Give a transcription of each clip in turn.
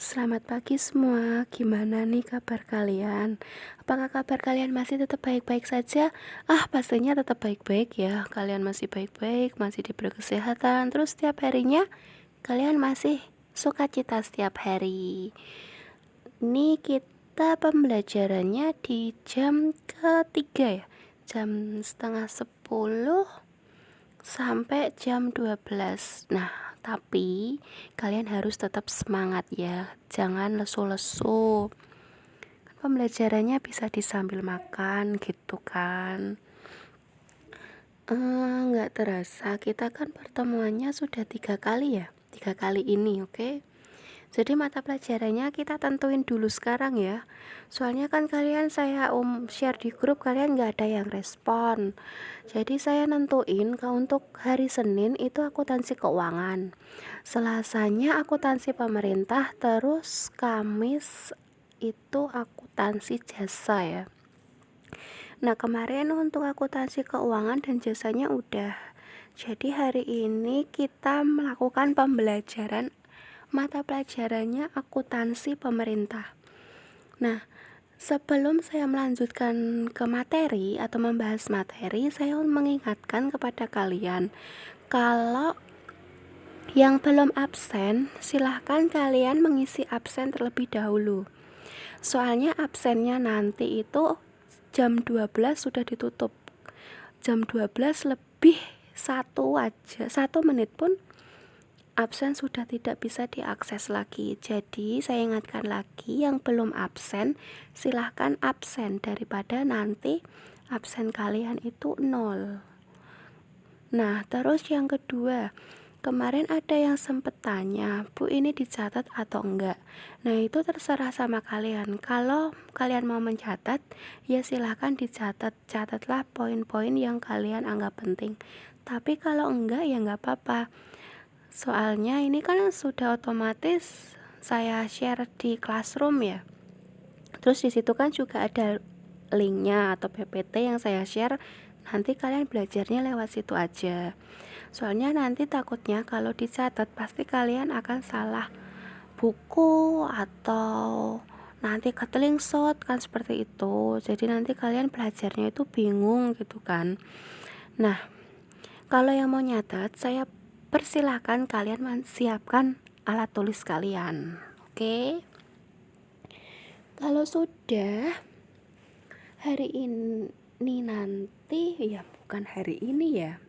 Selamat pagi semua, gimana nih kabar kalian? Apakah kabar kalian masih tetap baik-baik saja? Pastinya tetap baik-baik ya. Kalian masih baik-baik, masih diberi kesehatan, terus setiap harinya kalian masih sukacita setiap hari. Ini kita pembelajarannya di jam ketiga ya, jam setengah 10 sampai jam 12. Nah, tapi kalian harus tetap semangat ya. Jangan lesu-lesu. Pembelajarannya bisa disambil makan gitu kan. Nggak terasa kita kan pertemuannya sudah 3 kali ya. 3 kali ini, oke? Jadi mata pelajarannya kita tentuin dulu sekarang ya. Soalnya kan kalian saya share di grup, kalian nggak ada yang respon. Jadi saya nentuin untuk hari Senin itu akuntansi keuangan, Selasanya akuntansi pemerintah, terus Kamis itu akuntansi jasa ya. Nah, kemarin untuk akuntansi keuangan dan jasanya udah. Jadi hari ini kita melakukan pembelajaran mata pelajarannya akuntansi pemerintah. Nah, sebelum saya melanjutkan ke materi atau membahas materi, saya mengingatkan kepada kalian kalau yang belum absen, silahkan kalian mengisi absen terlebih dahulu. Soalnya absennya nanti itu jam 12 sudah ditutup. Jam 12 lebih 1 menit pun absen sudah tidak bisa diakses lagi. Jadi saya ingatkan lagi, yang belum absen silahkan absen daripada nanti absen kalian itu 0. Nah, terus yang kedua, kemarin ada yang sempat tanya, Bu, ini dicatat atau enggak? Nah, itu terserah sama kalian. Kalau kalian mau mencatat, ya silahkan dicatat. Catatlah poin-poin yang kalian anggap penting. Tapi kalau enggak, ya enggak apa-apa. Soalnya ini kan sudah otomatis saya share di Classroom ya. Terus di situ kan juga ada linknya atau PPT yang saya share. Nanti kalian belajarnya lewat situ aja. Soalnya nanti takutnya kalau dicatat pasti kalian akan salah buku atau nanti ketelingsot kan, seperti itu. Jadi nanti kalian belajarnya itu bingung gitu kan. Nah, kalau yang mau nyatat, saya persilahkan kalian menyiapkan alat tulis kalian. Oke. Kalau sudah hari ini nanti, ya bukan hari ini ya,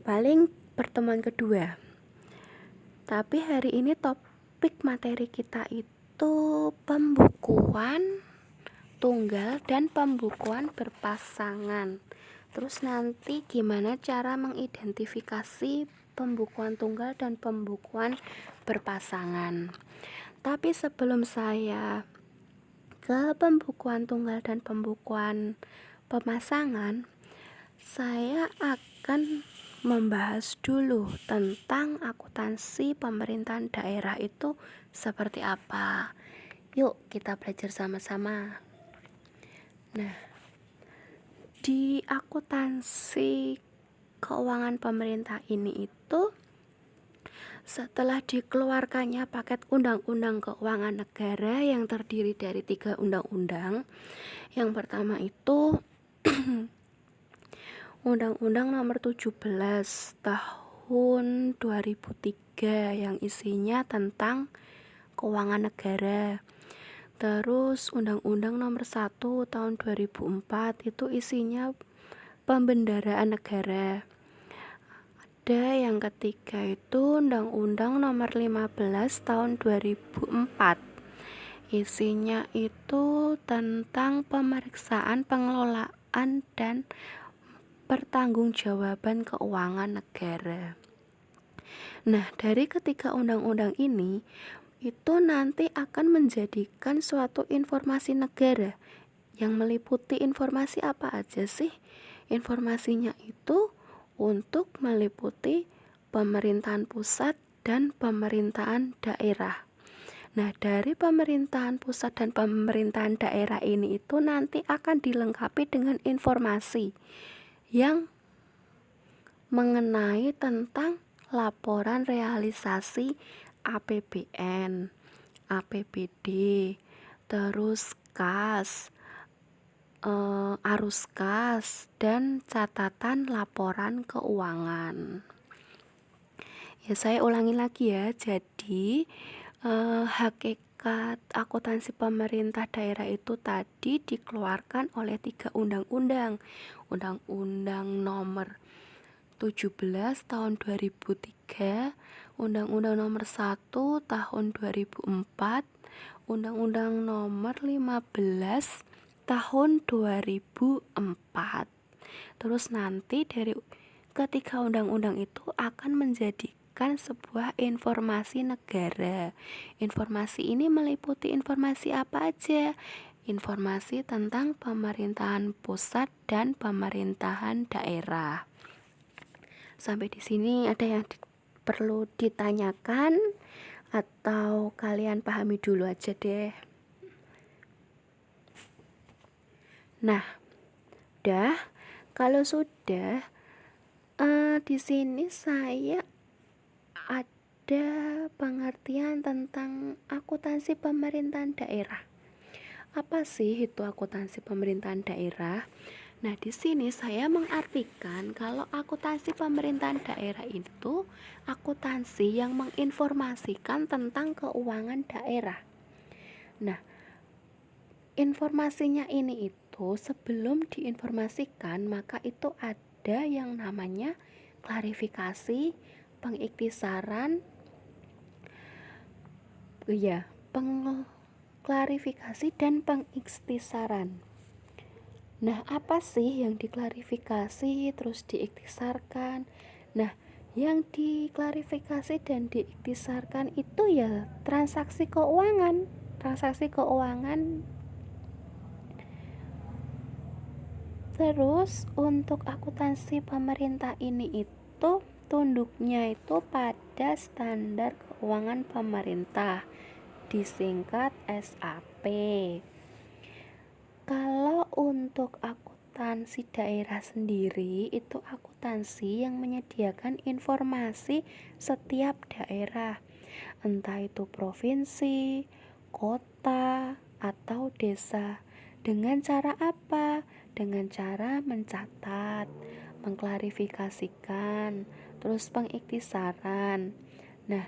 paling pertemuan kedua. Tapi hari ini topik materi kita itu pembukuan tunggal dan pembukuan berpasangan. Terus nanti gimana cara mengidentifikasi pembukuan tunggal dan pembukuan berpasangan. Tapi sebelum saya ke pembukuan tunggal dan pembukuan pemasangan, saya akan membahas dulu tentang akuntansi pemerintahan daerah itu seperti apa. Yuk kita belajar sama-sama. Nah, di akuntansi keuangan pemerintah ini itu setelah dikeluarkannya paket undang-undang keuangan negara yang terdiri dari 3 undang-undang. Yang pertama itu Undang-Undang Nomor 17 Tahun 2003 yang isinya tentang keuangan negara. Terus Undang-Undang Nomor 1 Tahun 2004 itu isinya pembendaraan negara. Ada yang ketiga itu Undang-Undang Nomor 15 Tahun 2004. Isinya itu tentang pemeriksaan, pengelolaan, dan pertanggungjawaban keuangan negara. Nah, dari ketiga undang-undang ini itu nanti akan menjadikan suatu informasi negara yang meliputi informasi apa aja sih? Informasinya itu untuk meliputi pemerintahan pusat dan pemerintahan daerah. Nah, dari pemerintahan pusat dan pemerintahan daerah ini itu nanti akan dilengkapi dengan informasi yang mengenai tentang laporan realisasi APBN, APBD, terus kas, arus kas, dan catatan laporan keuangan. Ya, saya ulangi lagi ya. Jadi hakikat akuntansi pemerintah daerah itu tadi dikeluarkan oleh 3 undang-undang. Undang-Undang nomor 17 tahun 2003, Undang-Undang nomor 1 tahun 2004, Undang-Undang nomor 15 tahun 2004. Terus nanti dari ketiga undang-undang itu akan menjadikan sebuah informasi negara. Informasi ini meliputi informasi apa aja? Informasi tentang pemerintahan pusat dan pemerintahan daerah. Sampai di sini ada yang perlu ditanyakan atau kalian pahami dulu aja deh? Nah, udah. Kalau sudah, di sini saya ada pengertian tentang akuntansi pemerintahan daerah. Apa sih itu akuntansi pemerintahan daerah? Nah, di sini saya mengartikan kalau akuntansi pemerintahan daerah itu akuntansi yang menginformasikan tentang keuangan daerah. Nah, informasinya ini itu sebelum diinformasikan maka itu ada yang namanya klarifikasi, pengiktisaran, klarifikasi dan pengiktisaran. Nah, apa sih yang diklarifikasi terus diiktisarkan? Nah, yang diklarifikasi dan diiktisarkan itu ya transaksi keuangan. Transaksi keuangan. Terus untuk akuntansi pemerintah ini itu tunduknya itu pada standar keuangan pemerintah, disingkat SAP. Kalau untuk akuntansi daerah sendiri itu akuntansi yang menyediakan informasi setiap daerah, entah itu provinsi, kota, atau desa. Dengan cara apa? Dengan cara mencatat, mengklarifikasikan, terus pengiktisaran. Nah,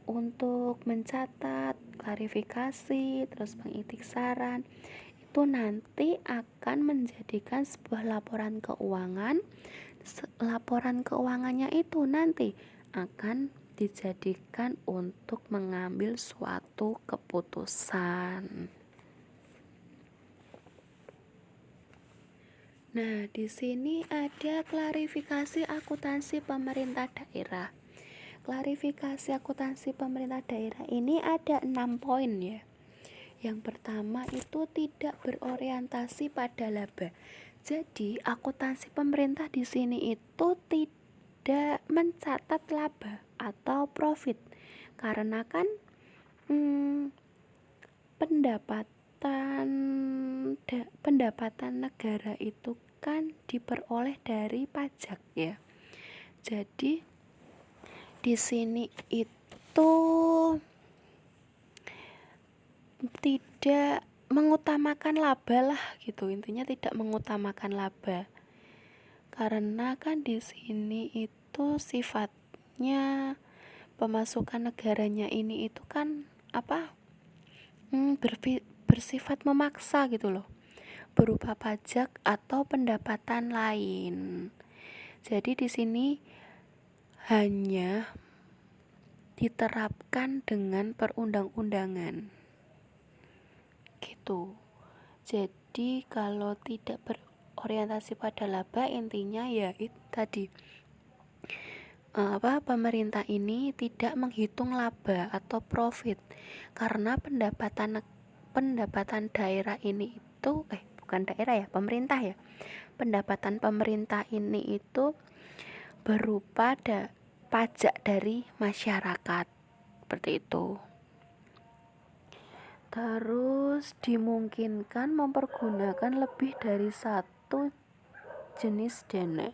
untuk mencatat, klarifikasi, terus pengiktisaran itu nanti akan menjadikan sebuah laporan keuangan. Laporan keuangannya itu nanti akan dijadikan untuk mengambil suatu keputusan. Nah, di sini ada klarifikasi akuntansi pemerintah daerah. Klarifikasi akuntansi pemerintah daerah ini ada 6 poin ya. Yang pertama itu tidak berorientasi pada laba. Jadi akuntansi pemerintah di sini itu tidak mencatat laba atau profit, karena kan pendapatan negara itu kan diperoleh dari pajak ya. Jadi di sini itu tidak mengutamakan laba lah gitu, intinya tidak mengutamakan laba, karena kan di sini itu sifatnya pemasukan negaranya ini itu kan bersifat memaksa gitu loh, berupa pajak atau pendapatan lain. Jadi di sini hanya diterapkan dengan perundang-undangan gitu. Jadi kalau tidak berorientasi pada laba, intinya ya itu tadi pemerintah ini tidak menghitung laba atau profit, karena pendapatan daerah ini itu bukan daerah ya, pemerintah ya. Pendapatan pemerintah ini itu berupa pajak dari masyarakat, seperti itu. Terus dimungkinkan mempergunakan lebih dari satu jenis dana.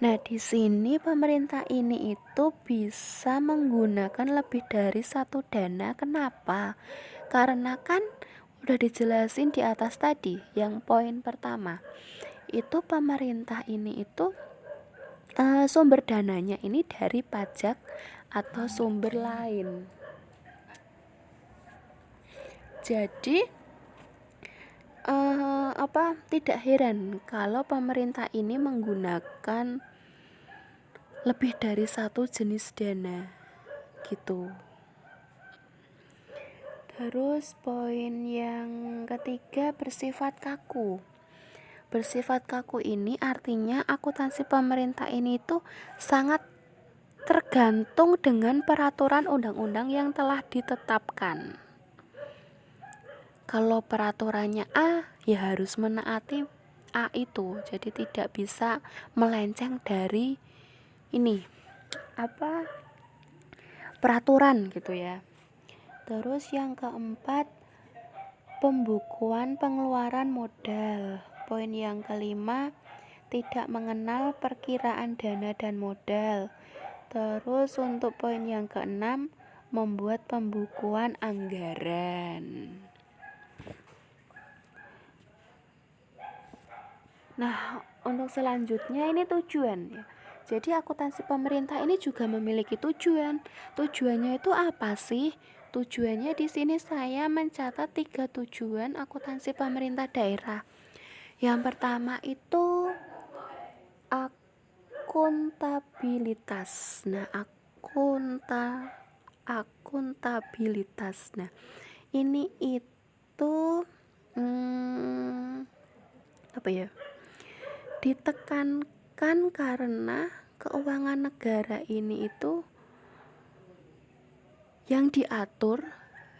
Nah, di sini pemerintah ini itu bisa menggunakan lebih dari satu dana. Kenapa? Karena kan udah dijelasin di atas tadi, yang poin pertama itu pemerintah ini itu sumber dananya ini dari pajak atau sumber lain. Jadi tidak heran kalau pemerintah ini menggunakan lebih dari satu jenis dana gitu. Terus poin yang ketiga, bersifat kaku. Bersifat kaku ini artinya akuntansi pemerintah ini itu sangat tergantung dengan peraturan undang-undang yang telah ditetapkan. Kalau peraturannya A, ya harus menaati A itu. Jadi tidak bisa melenceng dari ini peraturan gitu ya. Terus yang keempat, pembukuan pengeluaran modal. Poin yang kelima, tidak mengenal perkiraan dana dan modal. Terus untuk poin yang keenam, membuat pembukuan anggaran. Nah, untuk selanjutnya ini tujuan ya. Jadi akuntansi pemerintah ini juga memiliki tujuan. Tujuannya itu apa sih? Tujuannya di sini saya mencatat 3 tujuan akuntansi pemerintah daerah. Yang pertama itu akuntabilitas. Nah, akuntabilitas. Nah, ini itu ditekankan karena keuangan negara ini itu yang diatur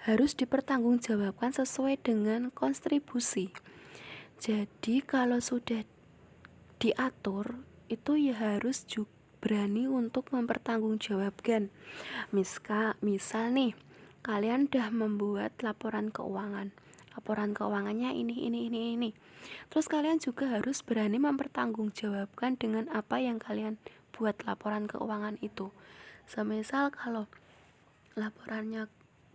harus dipertanggungjawabkan sesuai dengan kontribusi. Jadi kalau sudah diatur itu ya harus juga berani untuk mempertanggungjawabkan. Misal nih, kalian udah membuat laporan keuangan. Laporan keuangannya ini. Terus kalian juga harus berani mempertanggungjawabkan dengan apa yang kalian buat laporan keuangan itu. Semisal kalau laporannya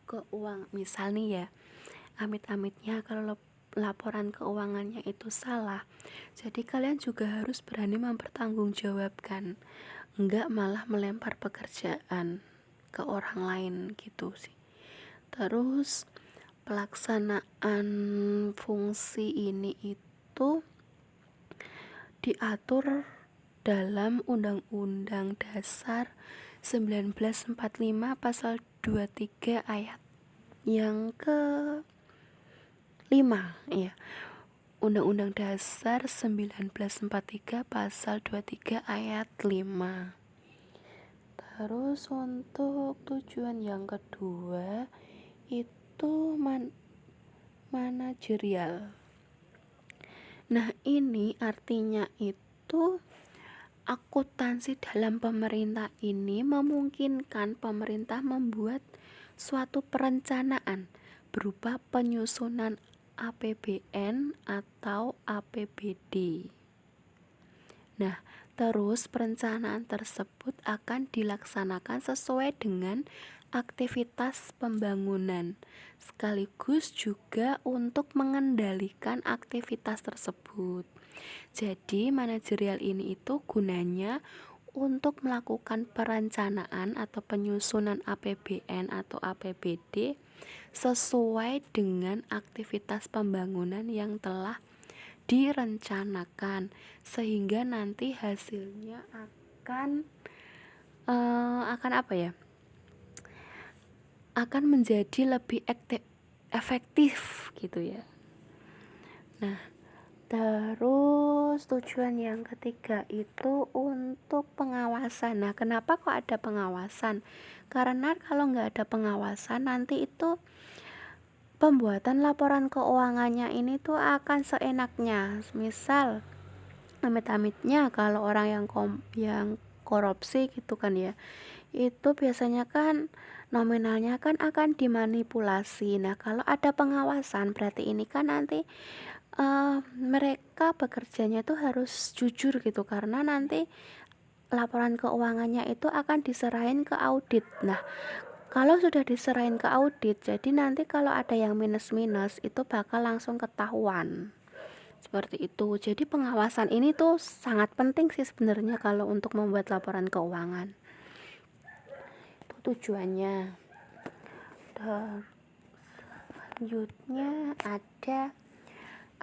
keuangan, misal nih ya, amit-amitnya kalau laporan keuangannya itu salah, jadi kalian juga harus berani mempertanggungjawabkan, enggak malah melempar pekerjaan ke orang lain gitu sih. Terus pelaksanaan fungsi ini itu diatur dalam Undang-Undang Dasar 1945 pasal 23 ayat yang ke-5 ya. Undang-Undang Dasar 1943 pasal 23 ayat 5. Terus untuk tujuan yang kedua itu manajerial. Nah, ini artinya itu akuntansi dalam pemerintah ini memungkinkan pemerintah membuat suatu perencanaan berupa penyusunan APBN atau APBD. Nah, terus perencanaan tersebut akan dilaksanakan sesuai dengan aktivitas pembangunan, sekaligus juga untuk mengendalikan aktivitas tersebut. Jadi manajerial ini itu gunanya untuk melakukan perencanaan atau penyusunan APBN atau APBD sesuai dengan aktivitas pembangunan yang telah direncanakan, sehingga nanti hasilnya akan akan menjadi lebih efektif gitu ya. Nah, terus tujuan yang ketiga itu untuk pengawasan. Nah, kenapa kok ada pengawasan? Karena kalau nggak ada pengawasan, nanti itu pembuatan laporan keuangannya ini tuh akan seenaknya. Misal, amit-amitnya kalau orang yang korupsi gitu kan ya, itu biasanya kan nominalnya kan akan dimanipulasi. Nah, kalau ada pengawasan berarti ini kan nanti mereka bekerjanya tuh harus jujur gitu, karena nanti laporan keuangannya itu akan diserahin ke audit. Nah, kalau sudah diserahin ke audit, jadi nanti kalau ada yang minus-minus itu bakal langsung ketahuan. Seperti itu. Jadi pengawasan ini tuh sangat penting sih sebenarnya kalau untuk membuat laporan keuangan. Itu tujuannya. Selanjutnya ada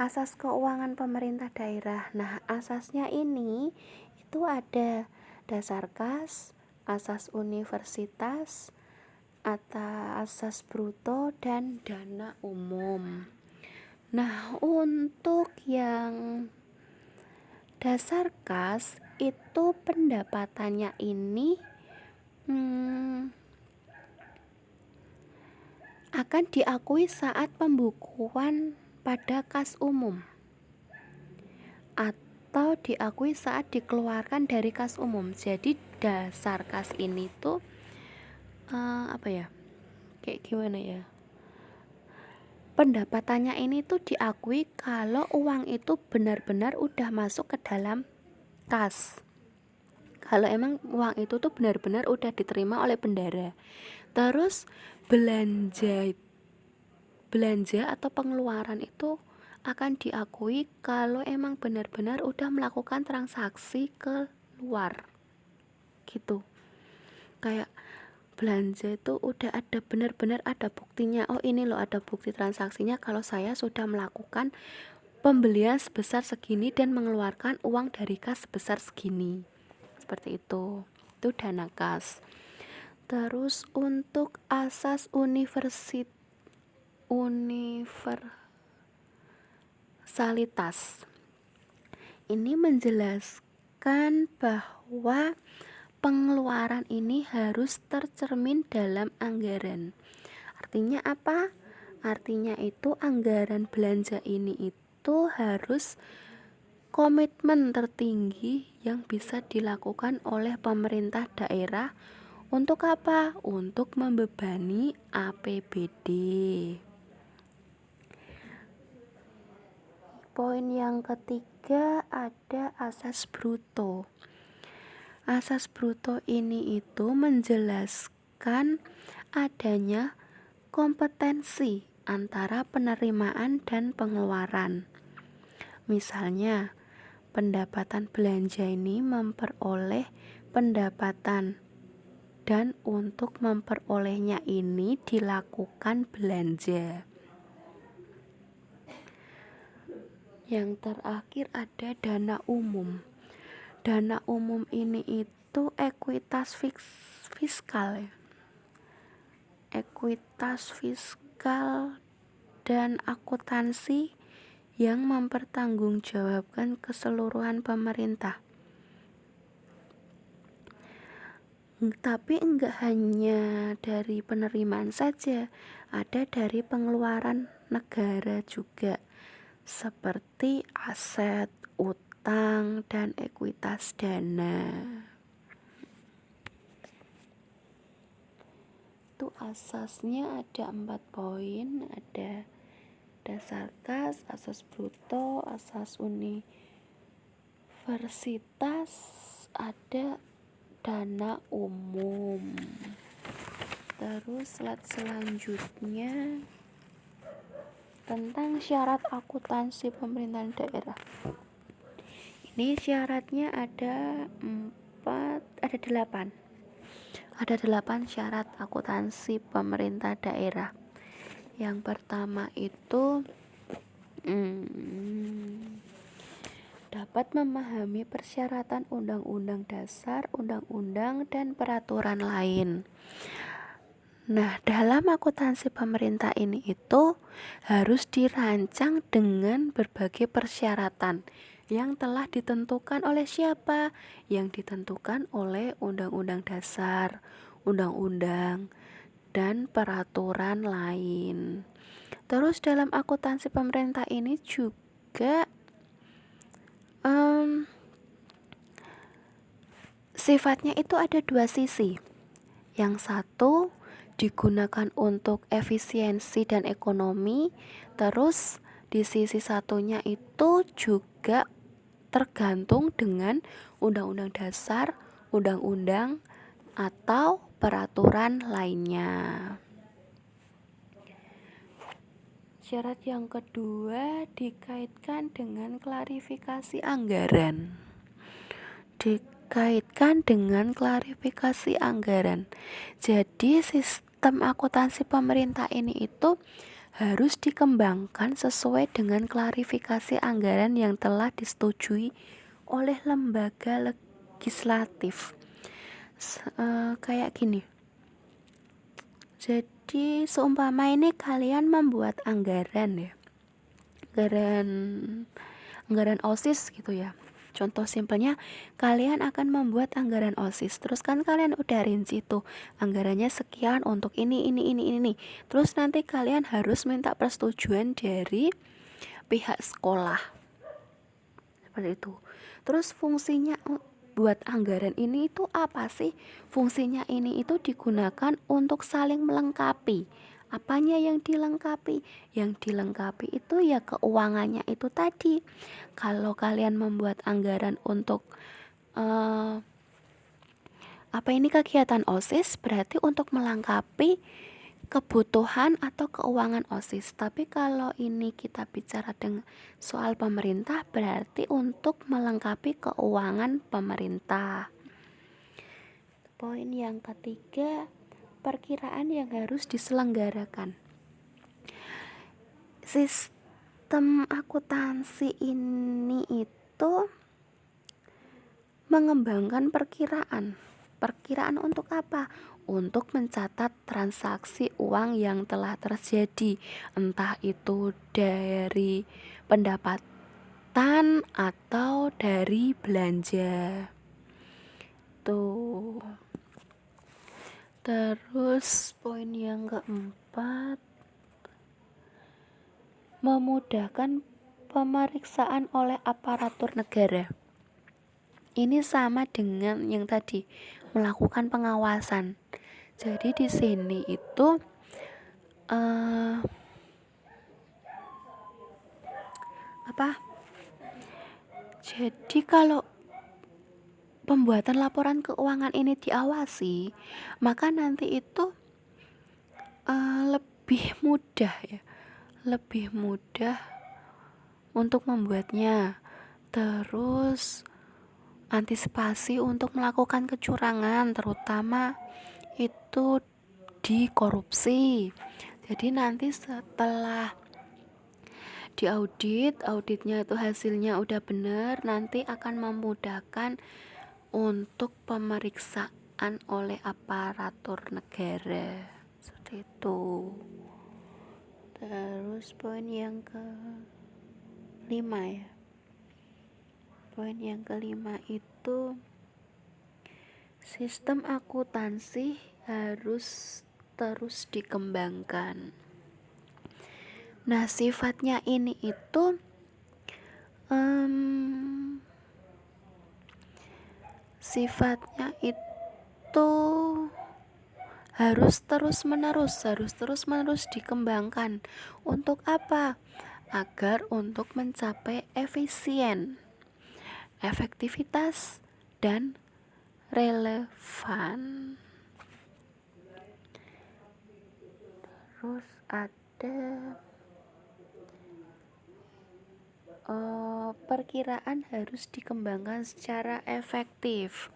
asas keuangan pemerintah daerah. Nah, asasnya ini itu ada dasar kas, asas universitas, asas bruto, dan dana umum. Nah, untuk yang dasar kas itu pendapatannya ini akan diakui saat pembukuan pada kas umum atau diakui saat dikeluarkan dari kas umum. Jadi dasar kas ini tuh kayak gimana ya, pendapatannya ini tuh diakui kalau uang itu benar-benar udah masuk ke dalam kas, kalau emang uang itu tuh benar-benar udah diterima oleh bendahara. Terus belanja atau pengeluaran itu akan diakui kalau emang benar-benar udah melakukan transaksi ke luar gitu. Kayak belanja itu udah ada, benar-benar ada buktinya. Oh, ini loh ada bukti transaksinya kalau saya sudah melakukan pembelian sebesar segini dan mengeluarkan uang dari kas sebesar segini. Seperti itu dana kas. Terus untuk asas universalitas ini menjelaskan bahwa pengeluaran ini harus tercermin dalam anggaran. Artinya apa? Artinya itu anggaran belanja ini itu harus komitmen tertinggi yang bisa dilakukan oleh pemerintah daerah. Untuk apa? Untuk membebani APBD. Poin yang ketiga ada asas bruto. Asas bruto ini itu menjelaskan adanya kompetensi antara penerimaan dan pengeluaran. Misalnya, pendapatan belanja ini memperoleh pendapatan, dan untuk memperolehnya ini dilakukan belanja. Yang terakhir ada dana umum. Dana umum ini itu ekuitas fiskal ya. Ekuitas fiskal dan akuntansi yang mempertanggungjawabkan keseluruhan pemerintah. Tapi enggak hanya dari penerimaan saja, ada dari pengeluaran negara juga, seperti aset, utang, dan ekuitas dana. Itu asasnya ada 4 poin, ada dasar kas, asas bruto, asas universitas, ada dana umum. Terus slide selanjutnya tentang syarat akuntansi pemerintahan daerah. Ini syaratnya ada 8. Ada 8 syarat akuntansi pemerintah daerah. Yang pertama itu dapat memahami persyaratan undang-undang dasar, undang-undang, dan peraturan lain. Nah, dalam akuntansi pemerintah ini itu harus dirancang dengan berbagai persyaratan yang telah ditentukan oleh siapa? Yang ditentukan oleh undang-undang dasar, undang-undang, dan peraturan lain. Terus dalam akuntansi pemerintah ini juga sifatnya itu ada 2 sisi. Yang satu digunakan untuk efisiensi dan ekonomi, terus di sisi satunya itu juga tergantung dengan undang-undang dasar, undang-undang atau peraturan lainnya. Syarat yang kedua dikaitkan dengan klarifikasi anggaran. Jadi sistem akuntansi pemerintah ini itu harus dikembangkan sesuai dengan klarifikasi anggaran yang telah disetujui oleh lembaga legislatif. Kayak gini. Jadi seumpama ini kalian membuat anggaran ya, anggaran OSIS gitu ya. Contoh simpelnya, kalian akan membuat anggaran OSIS. Terus kan kalian udah rinci tuh anggarannya sekian untuk ini. Terus nanti kalian harus minta persetujuan dari pihak sekolah. Seperti itu. Terus fungsinya buat anggaran ini itu apa sih? Fungsinya ini itu digunakan untuk saling melengkapi. Apanya yang dilengkapi? Yang dilengkapi itu ya keuangannya itu tadi. Kalau kalian membuat anggaran untuk kegiatan OSIS, berarti untuk melengkapi kebutuhan atau keuangan OSIS. Tapi kalau ini kita bicara dengan soal pemerintah, berarti untuk melengkapi keuangan pemerintah. Poin yang ketiga, perkiraan yang harus diselenggarakan. Sistem akuntansi ini itu mengembangkan perkiraan. Perkiraan untuk apa? Untuk mencatat transaksi uang yang telah terjadi, entah itu dari pendapatan atau dari belanja. Tuh. Terus poin yang keempat, memudahkan pemeriksaan oleh aparatur negara. Ini sama dengan yang tadi, melakukan pengawasan. Jadi di sini itu Jadi kalau pembuatan laporan keuangan ini diawasi, maka nanti itu lebih mudah untuk membuatnya. Terus antisipasi untuk melakukan kecurangan, terutama itu di korupsi. Jadi nanti setelah auditnya itu hasilnya udah benar, nanti akan memudahkan untuk pemeriksaan oleh aparatur negara. Seperti itu. Terus poin yang kelima ya. Poin yang kelima itu sistem akuntansi harus terus dikembangkan. Nah, sifatnya ini itu harus terus menerus dikembangkan. Untuk apa? Agar untuk mencapai efektivitas dan relevan. Terus ada perkiraan harus dikembangkan secara efektif.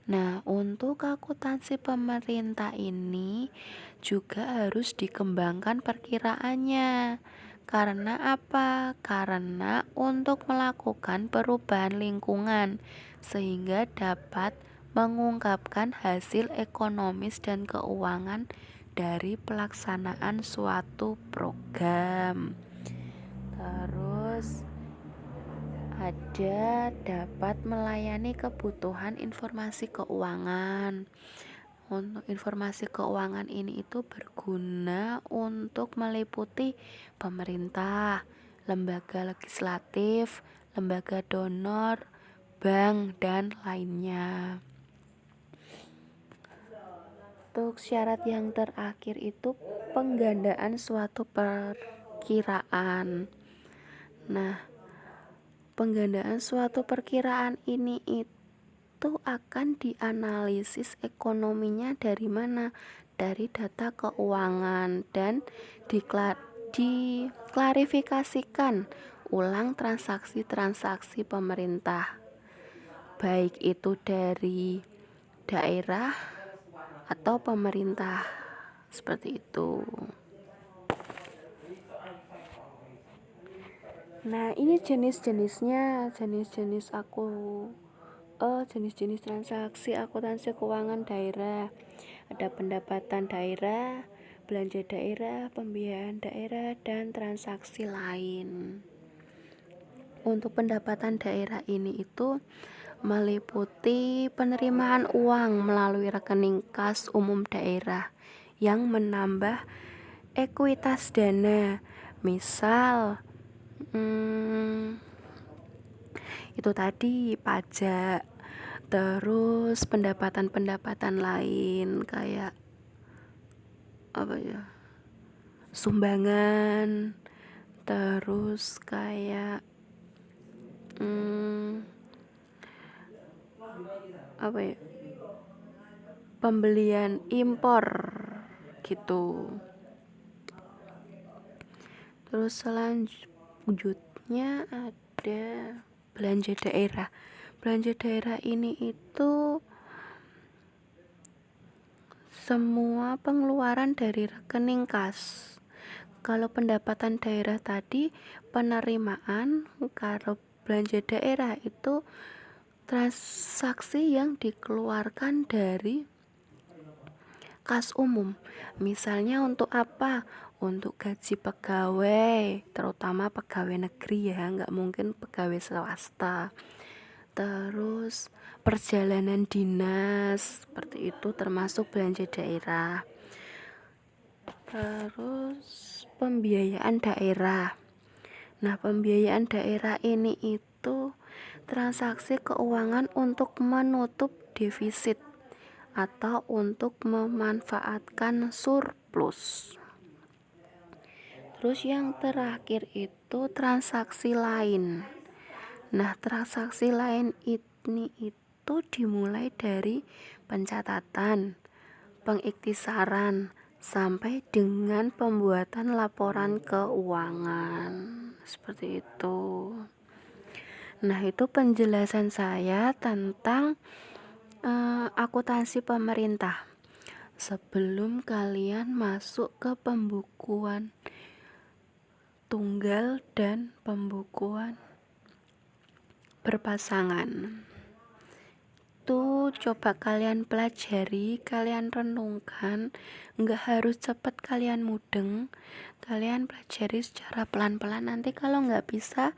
Nah, untuk akuntansi pemerintah ini juga harus dikembangkan perkiraannya. Karena apa? Karena untuk melakukan perubahan lingkungan sehingga dapat mengungkapkan hasil ekonomis dan keuangan dari pelaksanaan suatu program. Terus ada dapat melayani kebutuhan informasi keuangan. Untuk informasi keuangan ini itu berguna untuk meliputi pemerintah, lembaga legislatif, lembaga donor, bank, dan lainnya. Untuk syarat yang terakhir itu penggandaan suatu perkiraan. Nah, penggandaan suatu perkiraan ini itu itu akan dianalisis ekonominya dari mana? Dari data keuangan dan diklarifikasikan ulang transaksi-transaksi pemerintah, baik itu dari daerah atau pemerintah, seperti itu. Nah, ini jenis-jenisnya, jenis-jenis transaksi akuntansi keuangan daerah. Ada pendapatan daerah, belanja daerah, pembiayaan daerah, dan transaksi lain. Untuk pendapatan daerah ini itu meliputi penerimaan uang melalui rekening kas umum daerah yang menambah ekuitas dana. Misal itu tadi pajak, terus pendapatan lain kayak sumbangan, terus kayak pembelian impor gitu. Terus selanjutnya ada belanja daerah. Belanja daerah ini itu semua pengeluaran dari rekening kas. Kalau pendapatan daerah tadi penerimaan, kalau belanja daerah itu transaksi yang dikeluarkan dari kas umum. Misalnya untuk apa? Untuk gaji pegawai, terutama pegawai negeri ya, nggak mungkin pegawai swasta. Terus perjalanan dinas, seperti itu termasuk belanja daerah. Terus pembiayaan daerah. Nah, pembiayaan daerah ini itu transaksi keuangan untuk menutup defisit atau untuk memanfaatkan surplus. Terus yang terakhir itu transaksi lain. Nah, transaksi lain ini itu dimulai dari pencatatan, pengiktisaran, sampai dengan pembuatan laporan keuangan. Seperti itu. Nah, itu penjelasan saya tentang akuntansi pemerintah. Sebelum kalian masuk ke pembukuan tunggal dan pembukuan berpasangan, tuh coba kalian pelajari, kalian renungkan, nggak harus cepat kalian mudeng, kalian pelajari secara pelan-pelan. Nanti kalau nggak bisa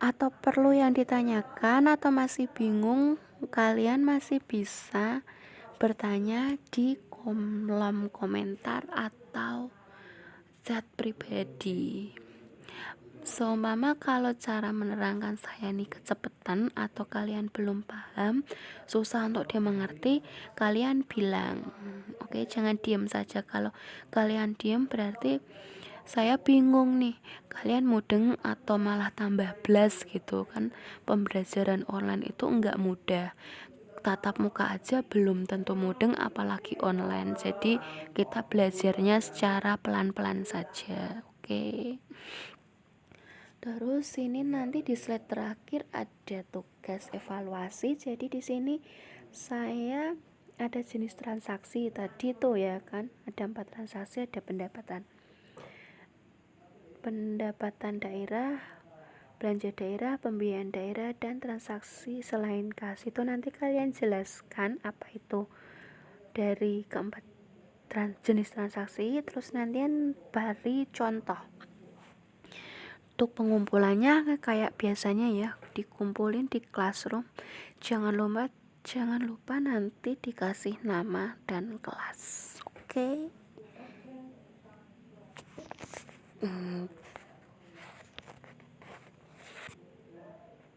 atau perlu yang ditanyakan atau masih bingung, kalian masih bisa bertanya di kolom komentar atau chat pribadi. Mama kalau cara menerangkan saya nih kecepatan atau kalian belum paham, susah untuk dimengerti, kalian bilang. Oke, jangan diam saja. Kalau kalian diam berarti saya bingung nih, kalian mudeng atau malah tambah blas gitu kan. Pembelajaran online itu enggak mudah, tatap muka aja belum tentu mudeng apalagi online. Jadi kita belajarnya secara pelan-pelan saja. Oke. Terus ini nanti di slide terakhir ada tugas evaluasi. Jadi di sini saya ada jenis transaksi tadi tuh ya kan, ada 4 transaksi, ada pendapatan daerah, belanja daerah, pembiayaan daerah, dan transaksi selain kas. Itu nanti kalian jelaskan apa itu dari keempat jenis transaksi. Terus nanti beri contoh. Untuk pengumpulannya kayak biasanya ya, dikumpulin di classroom. Jangan lupa nanti dikasih nama dan kelas. Oke.